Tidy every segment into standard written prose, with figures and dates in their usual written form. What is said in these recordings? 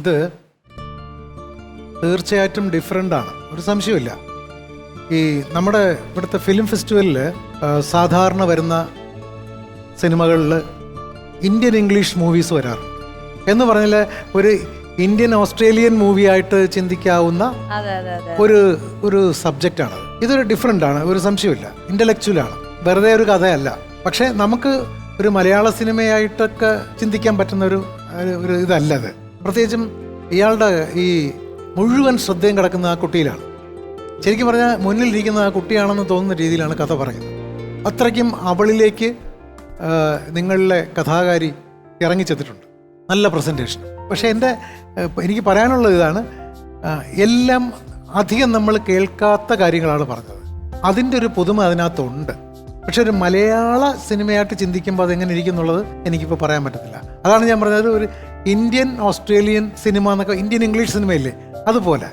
ഇത് തീർച്ചയായിട്ടും ഡിഫറെൻ്റ് ആണ്, ഒരു സംശയമില്ല. ഈ നമ്മുടെ ഇവിടുത്തെ ഫിലിം ഫെസ്റ്റിവലിൽ സാധാരണ വരുന്ന സിനിമകളിൽ ഇന്ത്യൻ ഇംഗ്ലീഷ് മൂവീസ് വരാറുണ്ട്. എന്ന് പറഞ്ഞാൽ ഒരു ഇന്ത്യൻ ഓസ്ട്രേലിയൻ മൂവിയായിട്ട് ചിന്തിക്കാവുന്ന ഒരു സബ്ജക്റ്റാണ്. ഇതൊരു ഡിഫറെൻ്റ് ആണ്, ഒരു സംശയമില്ല. ഇൻ്റലക്ച്വലാണ്, വെറുതെ ഒരു കഥയല്ല. പക്ഷേ നമുക്ക് ഒരു മലയാള സിനിമയായിട്ടൊക്കെ ചിന്തിക്കാൻ പറ്റുന്ന ഒരു ഇതല്ലത്. പ്രത്യേകിച്ചും ഇയാളുടെ ഈ മുഴുവൻ ശ്രദ്ധയും കിടക്കുന്ന ആ കുട്ടിയിലാണ്. ശരിക്കും പറഞ്ഞാൽ മുന്നിലിരിക്കുന്ന ആ കുട്ടിയാണെന്ന് തോന്നുന്ന രീതിയിലാണ് കഥ പറയുന്നത്. അത്രയ്ക്കും അവളിലേക്ക് നിങ്ങളിലെ കഥാകാരി ഇറങ്ങിച്ചെത്തിട്ടുണ്ട്. നല്ല പ്രസൻറ്റേഷൻ. പക്ഷേ എനിക്ക് പറയാനുള്ളത് ഇതാണ്, എല്ലാം അധികം നമ്മൾ കേൾക്കാത്ത കാര്യങ്ങളാണ് പറഞ്ഞത്. അതിൻ്റെ ഒരു പുതുമ അതിനകത്തുണ്ട്. പക്ഷെ ഒരു മലയാള സിനിമയായിട്ട് ചിന്തിക്കുമ്പോൾ അതെങ്ങനെ ഇരിക്കും എന്നുള്ളത് എനിക്കിപ്പോൾ പറയാൻ പറ്റത്തില്ല. അതാണ് ഞാൻ പറഞ്ഞത്, ഒരു ഇന്ത്യൻ ഓസ്ട്രേലിയൻ സിനിമ എന്നൊക്കെ, ഇന്ത്യൻ ഇംഗ്ലീഷ് സിനിമയില്ലേ, അതുപോലെ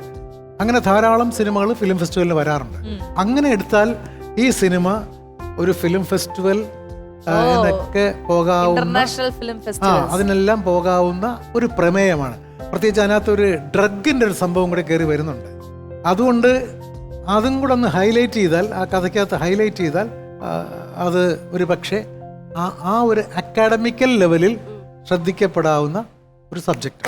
അങ്ങനെ ധാരാളം സിനിമകൾ ഫിലിം ഫെസ്റ്റിവലിൽ വരാറുണ്ട്. അങ്ങനെ എടുത്താൽ ഈ സിനിമ ഒരു ഫിലിം ഫെസ്റ്റിവൽ എന്നൊക്കെ പോകാവുന്ന, അതിനെല്ലാം പോകാവുന്ന ഒരു പ്രമേയമാണ്. പ്രത്യേകിച്ച് അതിനകത്ത് ഒരു ഡ്രഗിൻ്റെ ഒരു സംഭവം കൂടെ കയറി വരുന്നുണ്ട്. അതുകൊണ്ട് അതും കൂടെ ഒന്ന് ഹൈലൈറ്റ് ചെയ്താൽ, ആ കഥയ്ക്കകത്ത് ഹൈലൈറ്റ് ചെയ്താൽ അത് ഒരു പക്ഷേ ആ ഒരു അക്കാഡമിക്കൽ ലെവലിൽ ശ്രദ്ധിക്കപ്പെടാവുന്ന ഒരു സബ്ജക്റ്റ്.